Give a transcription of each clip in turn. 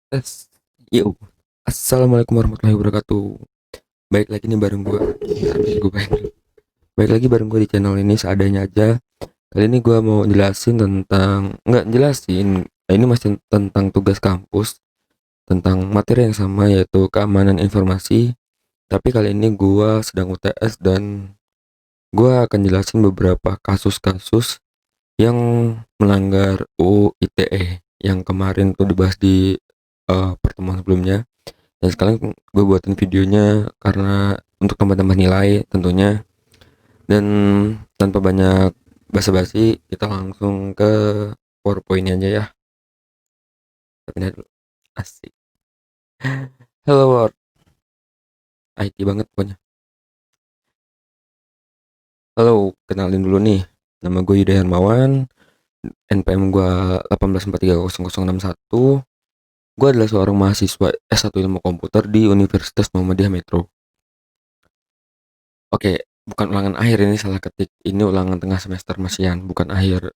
Tes. Yo. Assalamualaikum warahmatullahi wabarakatuh. Baik lagi nih bareng gue. Baik lagi bareng gue di channel ini seadanya aja. Kali ini gue mau jelasin tentang nggak jelasin. Ini masih tentang tugas kampus, tentang materi yang sama yaitu keamanan informasi. Tapi kali ini gue sedang UTS dan gue akan jelasin beberapa kasus-kasus yang melanggar UU ITE yang kemarin tuh dibahas di pertemuan sebelumnya. Dan sekarang gue buatin videonya karena untuk tambah-tambah nilai tentunya. Dan tanpa banyak basa-basi, kita langsung ke PowerPoint aja ya. Pindah dulu. Asik. Hello world. IT banget pokoknya. Halo, kenalin dulu nih. Nama gue Yuda Hermawan. NPM gue 184300061. Gue adalah seorang mahasiswa S1 Ilmu Komputer di Universitas Muhammadiyah Metro. Oke, bukan ulangan akhir, ini salah ketik. Ini ulangan tengah semester masihan, bukan akhir.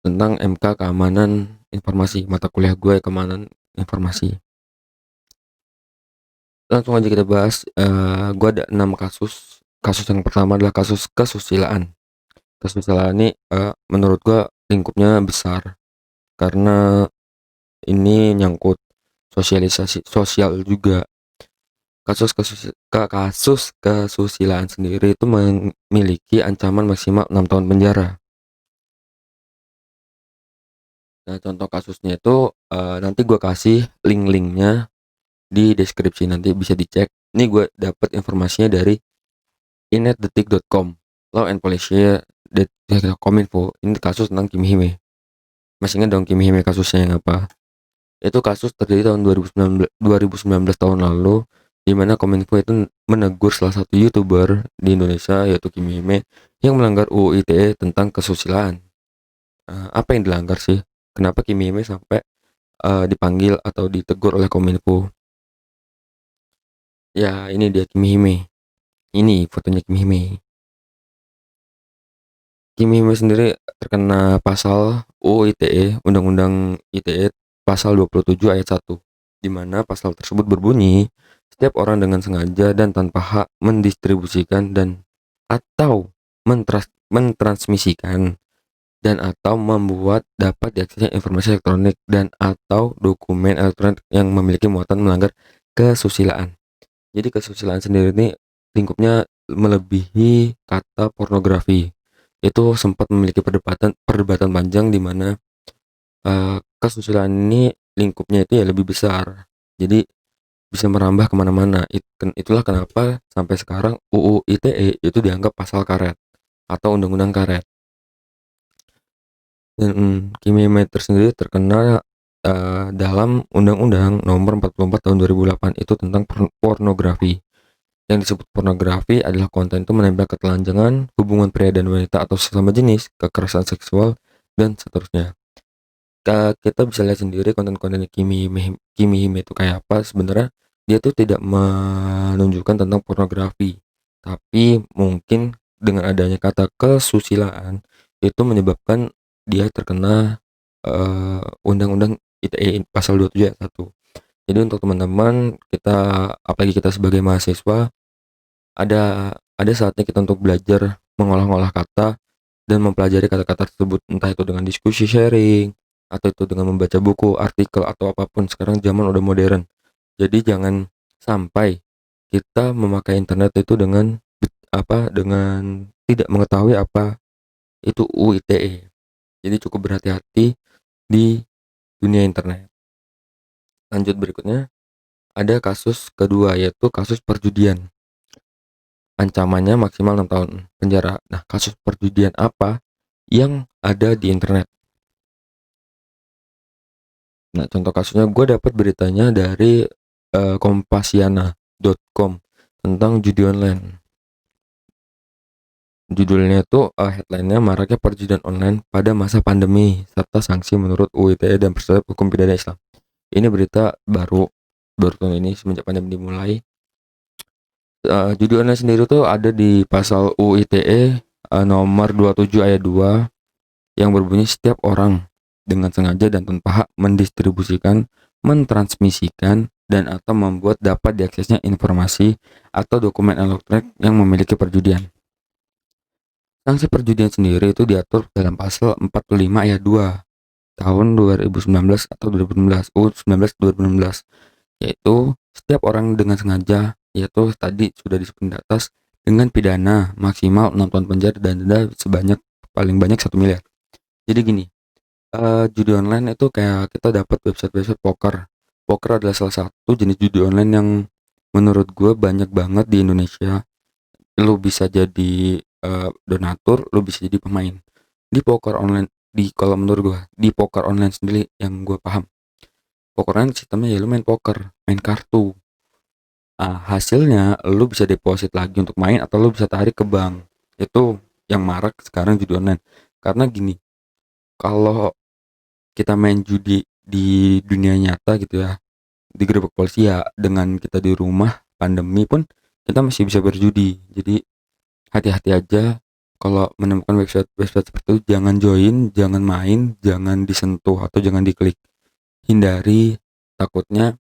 Tentang MK keamanan informasi, mata kuliah gue keamanan informasi. Langsung aja kita bahas. Gue ada 6 kasus. Kasus yang pertama adalah kasus kesusilaan. Kesusilaan ini menurut gue lingkupnya besar karena ini nyangkut sosialisasi sosial juga. Kasus kesusilaan sendiri itu memiliki ancaman maksimal 6 tahun penjara. Nah, contoh kasusnya itu nanti gue kasih link-linknya di deskripsi, nanti bisa dicek. Ini gue dapat informasinya dari inetdetik.com. Law and Policy Kominfo. Ini kasus tentang Kimi Hime. Masih ingat dong Kimi Hime kasusnya yang apa? Itu kasus terjadi tahun 2019 tahun lalu, di mana Kominfo itu menegur salah satu YouTuber di Indonesia yaitu Kimi Hime yang melanggar UU ITE tentang kesusilaan. Apa yang dilanggar sih? Kenapa Kimi Hime sampai dipanggil atau ditegur oleh Kominfo? Ya, ini dia Kimi Hime. Ini fotonya Kimi Hime. Kimi Hime sendiri terkena pasal UU ITE, Undang-Undang ITE pasal 27 ayat 1, di mana pasal tersebut berbunyi, setiap orang dengan sengaja dan tanpa hak mendistribusikan dan atau mentransmisikan dan atau membuat dapat diaksesnya informasi elektronik dan atau dokumen elektronik yang memiliki muatan melanggar kesusilaan. Jadi kesusilaan sendiri ini lingkupnya melebihi kata pornografi. Itu sempat memiliki perdebatan panjang di mana kesusilaan ini lingkupnya itu ya lebih besar. Jadi bisa merambah kemana-mana. Itulah kenapa sampai sekarang UU ITE itu dianggap pasal karet atau undang-undang karet. Dan Kimi Meter sendiri terkenal dalam Undang-Undang Nomor 44 Tahun 2008 itu tentang pornografi. Yang disebut pornografi adalah konten itu menembak ketelanjangan, hubungan pria dan wanita atau sesama jenis, kekerasan seksual, dan seterusnya. Kita bisa lihat sendiri konten-konten Kimi Hime itu kayak apa. Sebenarnya dia tuh tidak menunjukkan tentang pornografi, tapi mungkin dengan adanya kata kesusilaan itu menyebabkan dia terkena Undang-Undang ITE pasal 27 ayat 1. Jadi untuk teman-teman, apalagi kita sebagai mahasiswa, ada saatnya kita untuk belajar mengolah-olah kata dan mempelajari kata-kata tersebut, entah itu dengan diskusi sharing atau itu dengan membaca buku, artikel atau apapun. Sekarang zaman udah modern. Jadi jangan sampai kita memakai internet itu dengan tidak mengetahui apa itu UU ITE. Jadi cukup berhati-hati di dunia internet. Lanjut berikutnya, ada kasus kedua yaitu kasus perjudian. Ancamannya maksimal 6 tahun penjara. Nah, kasus perjudian apa yang ada di internet? Nah, contoh kasusnya gue dapat beritanya dari kompasiana.com tentang judi online. Judulnya itu headline-nya maraknya perjudian online pada masa pandemi serta sanksi menurut UU ITE dan Perspektif Hukum Pidana Islam. Ini berita baru tahun ini semenjak pandemi dimulai. Judi online sendiri tuh ada di pasal UU ITE nomor 27 ayat 2 yang berbunyi setiap orang dengan sengaja dan tanpa hak mendistribusikan, mentransmisikan dan atau membuat dapat diaksesnya informasi atau dokumen elektronik yang memiliki perjudian. Sanksi perjudian sendiri itu diatur dalam pasal 45 ayat 2 tahun 2019 atau 2016 UU 19 2016, yaitu setiap orang dengan sengaja, yaitu tadi sudah disebut di atas, dengan pidana maksimal 6 tahun penjara dan denda sebanyak paling banyak 1 miliar. Jadi gini, judi online itu kayak kita dapat website-website poker. Poker adalah salah satu jenis judi online yang menurut gue banyak banget di Indonesia. Lu bisa jadi donatur, lu bisa jadi pemain. Di poker online, kalau menurut gue, di poker online sendiri yang gue paham, poker online sistemnya ya lu main poker, main kartu. Hasilnya lu bisa deposit lagi untuk main atau lu bisa tarik ke bank. Itu yang marak sekarang judi online. Karena gini, kalau kita main judi di dunia nyata gitu ya, digerebek polisi ya, dengan kita di rumah pandemi pun kita masih bisa berjudi. Jadi hati-hati aja kalau menemukan website seperti itu. Jangan join, jangan main, jangan disentuh atau jangan diklik. Hindari, takutnya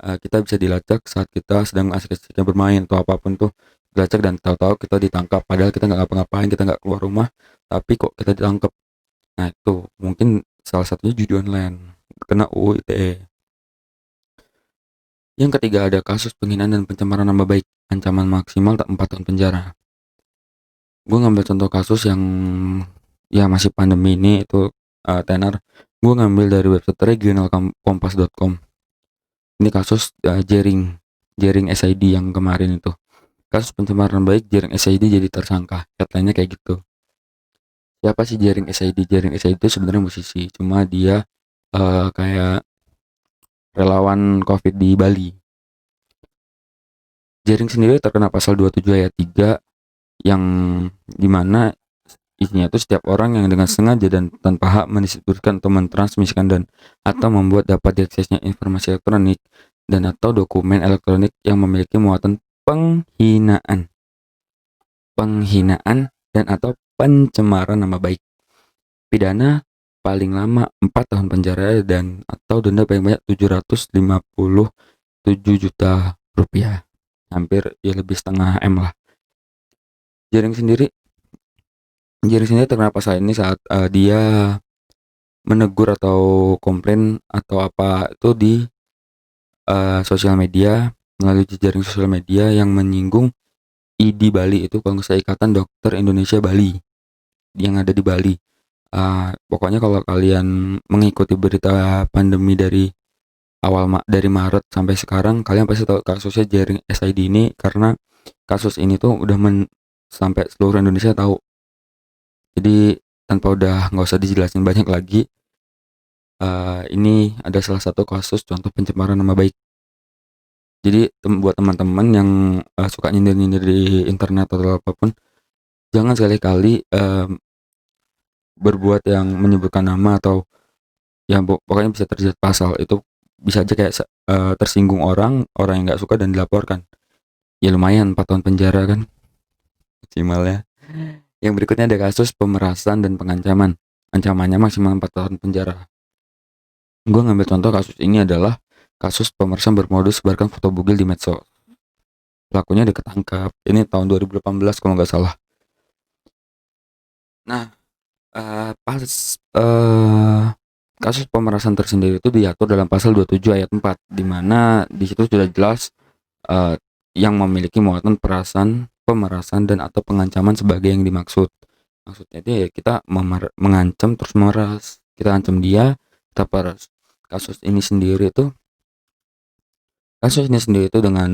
kita bisa dilacak saat kita sedang asik-asiknya bermain atau apapun tuh, dilacak dan tahu-tahu kita ditangkap padahal kita nggak ngapa-ngapain, kita nggak keluar rumah, tapi kok kita ditangkap. Nah itu mungkin salah satunya judi online, kena UU ITE. Yang ketiga ada kasus penghinaan dan pencemaran nama baik, ancaman maksimal 4 tahun penjara. Gue ngambil contoh kasus yang ya masih pandemi ini, itu tenar. Gue ngambil dari website regionalkompas.com. Ini kasus Jering SID yang kemarin itu. Kasus pencemaran baik, Jering SID jadi tersangka. Headline-nya kayak gitu. Siapa sih Jering SID? Jering SID itu sebenarnya musisi, cuma dia kayak relawan COVID di Bali. Jering sendiri terkena pasal 27 ayat 3 yang dimana isinya itu setiap orang yang dengan sengaja dan tanpa hak mendistribusikan atau mentransmisikan dan atau membuat dapat diaksesnya informasi elektronik dan atau dokumen elektronik yang memiliki muatan penghinaan dan atau pencemaran nama baik. Pidana paling lama 4 tahun penjara dan atau denda paling banyak 757 juta rupiah. Hampir ya lebih setengah M lah. Jering sendiri terkena pasal ini saat dia menegur atau komplain atau apa itu di sosial media, melalui jejaring sosial media yang menyinggung IDI Bali, itu kalau nggak salah Ikatan Dokter Indonesia Bali yang ada di Bali. Pokoknya kalau kalian mengikuti berita pandemi dari dari Maret sampai sekarang, kalian pasti tahu kasusnya Jering SID ini, karena kasus ini tuh udah sampai seluruh Indonesia tahu. Jadi tanpa udah nggak usah dijelasin banyak lagi, ini ada salah satu kasus contoh pencemaran nama baik. Jadi buat teman-teman yang suka nyindir-nyindir di internet atau apapun, jangan sekali-kali berbuat yang menyebutkan nama atau yang pokoknya bisa terjerat pasal. Itu bisa aja kayak tersinggung orang yang nggak suka dan dilaporkan. Ya lumayan 4 tahun penjara kan maksimal ya. Yang berikutnya ada kasus pemerasan dan pengancaman. Ancamannya maksimal 4 tahun penjara. Gue ngambil contoh kasus ini adalah kasus pemerasan bermodus sebarkan foto bugil di medsos. Pelakunya ketangkap. Ini tahun 2018 kalau nggak salah. Nah, kasus pemerasan tersendiri itu diatur dalam pasal 27 ayat 4, di mana di situ sudah jelas yang memiliki muatan pemerasan dan atau pengancaman sebagai yang dimaksud. Maksudnya itu ya kita mengancam terus memeras. Kita ancam dia, kita peras. Kasus ini sendiri itu dengan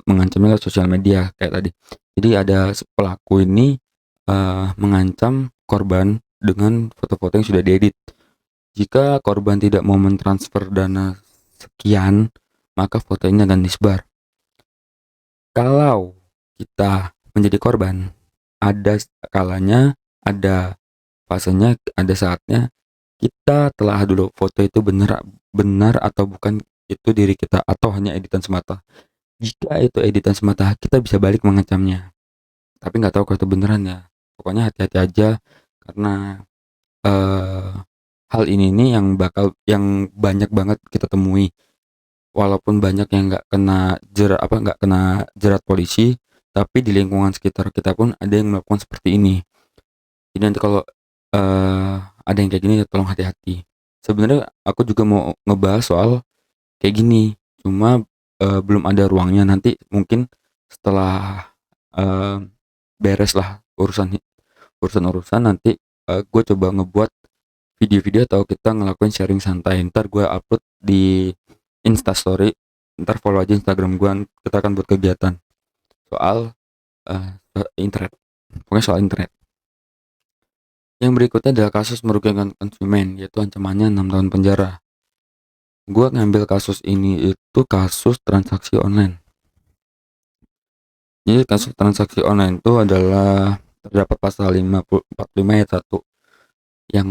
mengancamnya lewat sosial media kayak tadi. Jadi ada pelaku ini mengancam korban dengan foto-foto yang sudah diedit. Jika korban tidak mau mentransfer dana sekian, maka fotonya akan disebar. Kalau kita menjadi korban, ada kalanya, ada fasenya, ada saatnya kita telah dulu foto itu benar atau bukan itu diri kita atau hanya editan semata. Jika itu editan semata, kita bisa balik mengancamnya. Tapi nggak tahu kalau itu beneran ya. Pokoknya hati-hati aja, karena hal ini nih yang banyak banget kita temui. Walaupun banyak yang nggak kena jerat polisi, tapi di lingkungan sekitar kita pun ada yang melakukan seperti ini. Jadi nanti kalau ada yang kayak gini ya tolong hati-hati. Sebenarnya aku juga mau ngebahas soal kayak gini, cuma belum ada ruangnya. Nanti mungkin setelah beres lah urusan nanti gue coba ngebuat video-video atau kita ngelakuin sharing santai. Ntar gue upload di Instastory. Ntar follow aja Instagram gue. Kita akan buat kegiatan soal internet. Pokoknya soal internet. Yang berikutnya adalah kasus merugikan konsumen, yaitu ancamannya 6 tahun penjara. Gue ngambil kasus ini itu kasus transaksi online. Jadi kasus transaksi online itu adalah terdapat pasal 45 ayat 1 yang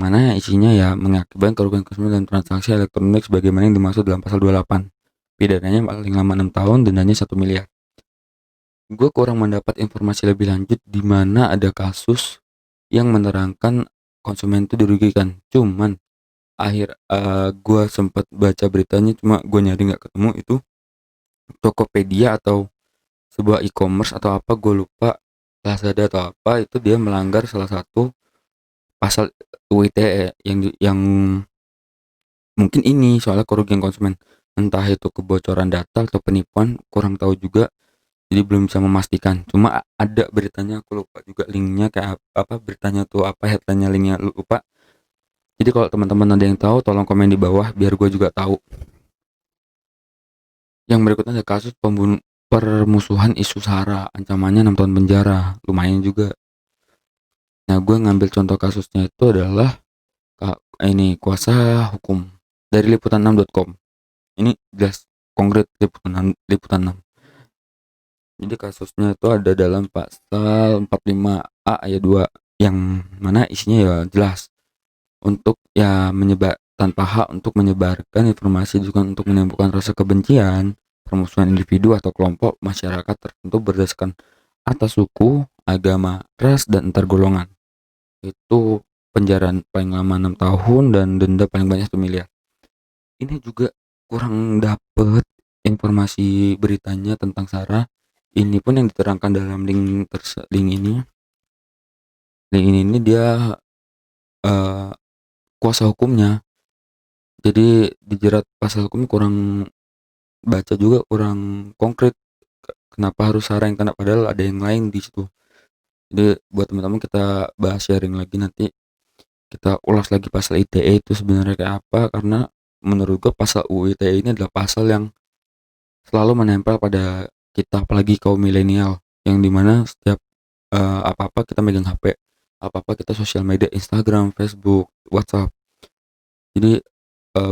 mana isinya ya mengakibatkan kerugian konsumen dan transaksi elektronik sebagaimana yang dimaksud dalam pasal 28. Pidananya paling lama 6 tahun, dendanya 1 miliar. Gue kurang mendapat informasi lebih lanjut di mana ada kasus yang menerangkan konsumen itu dirugikan. Cuman gue sempat baca beritanya, cuma gue nyari nggak ketemu. Itu Tokopedia atau sebuah e-commerce atau apa, gue lupa, Lazada atau apa, itu dia melanggar salah satu pasal UU ITE yang mungkin ini soalnya kerugian konsumen, entah itu kebocoran data atau penipuan, kurang tahu juga, jadi belum bisa memastikan. Cuma ada beritanya, aku lupa juga linknya kayak apa, beritanya tuh apa, headline-nya, linknya lupa. Jadi kalau teman-teman ada yang tahu tolong komen di bawah biar gue juga tahu. Yang berikutnya ada kasus permusuhan isu SARA, ancamannya 6 tahun penjara, lumayan juga. Nah, gue ngambil contoh kasusnya itu adalah ini kuasa hukum dari liputan6.com. Ini jelas konkret liputan 6. Jadi kasusnya itu ada dalam pasal 45A ayat 2 yang mana isinya ya jelas untuk ya tanpa hak untuk menyebarkan informasi juga untuk menimbulkan rasa kebencian, permusuhan individu atau kelompok masyarakat tertentu berdasarkan atas suku, agama, ras, dan antar golongan. Itu penjara paling lama 6 tahun dan denda paling banyak 1 miliar. Ini juga kurang dapet informasi beritanya tentang SARA. Ini pun yang diterangkan dalam link ini. Link ini dia kuasa hukumnya. Jadi dijerat pasal hukum kurang baca juga, kurang konkret. Kenapa harus SARA yang kena, padahal ada yang lain di situ. Jadi buat teman-teman kita bahas sharing lagi, nanti kita ulas lagi pasal ITE itu sebenarnya kayak apa, karena menurut gue pasal UU ITE ini adalah pasal yang selalu menempel pada kita, apalagi kaum milenial, yang dimana setiap apa-apa kita megang HP, apa-apa kita sosial media, Instagram, Facebook, WhatsApp. Jadi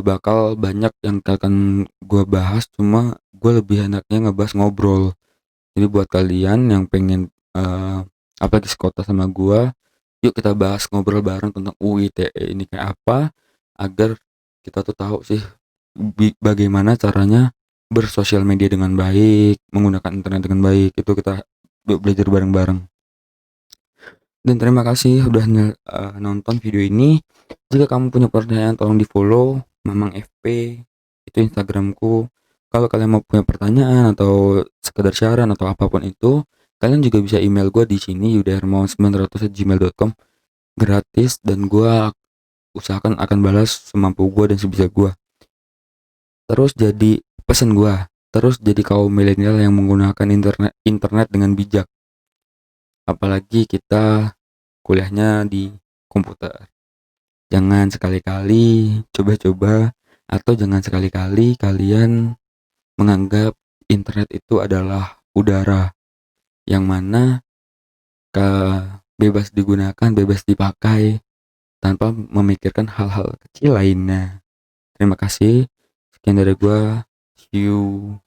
bakal banyak yang akan gue bahas, cuma gue lebih enaknya ngebahas ngobrol. Jadi buat kalian yang pengen apalagi sekota sama gue, yuk kita bahas ngobrol bareng tentang UU ITE ini kayak apa, agar kita tuh tahu sih bagaimana caranya bersosial media dengan baik, menggunakan internet dengan baik. Itu kita belajar bareng-bareng. Dan terima kasih udah nonton video ini. Jika kamu punya pertanyaan tolong di follow Mamang FP, itu Instagramku. Kalau kalian mau punya pertanyaan atau sekedar saran atau apapun itu, kalian juga bisa email gue di sini yudahermawan900@gmail.com, gratis, dan gue usahakan akan balas semampu gue dan sebisa gue. Terus jadi pesan gue, terus jadi kaum milenial yang menggunakan internet dengan bijak. Apalagi kita kuliahnya di komputer. Jangan sekali-kali coba-coba, atau jangan sekali-kali kalian menganggap internet itu adalah udara yang mana bebas digunakan, bebas dipakai tanpa memikirkan hal-hal kecil lainnya. Terima kasih. Sekian dari gua. See you.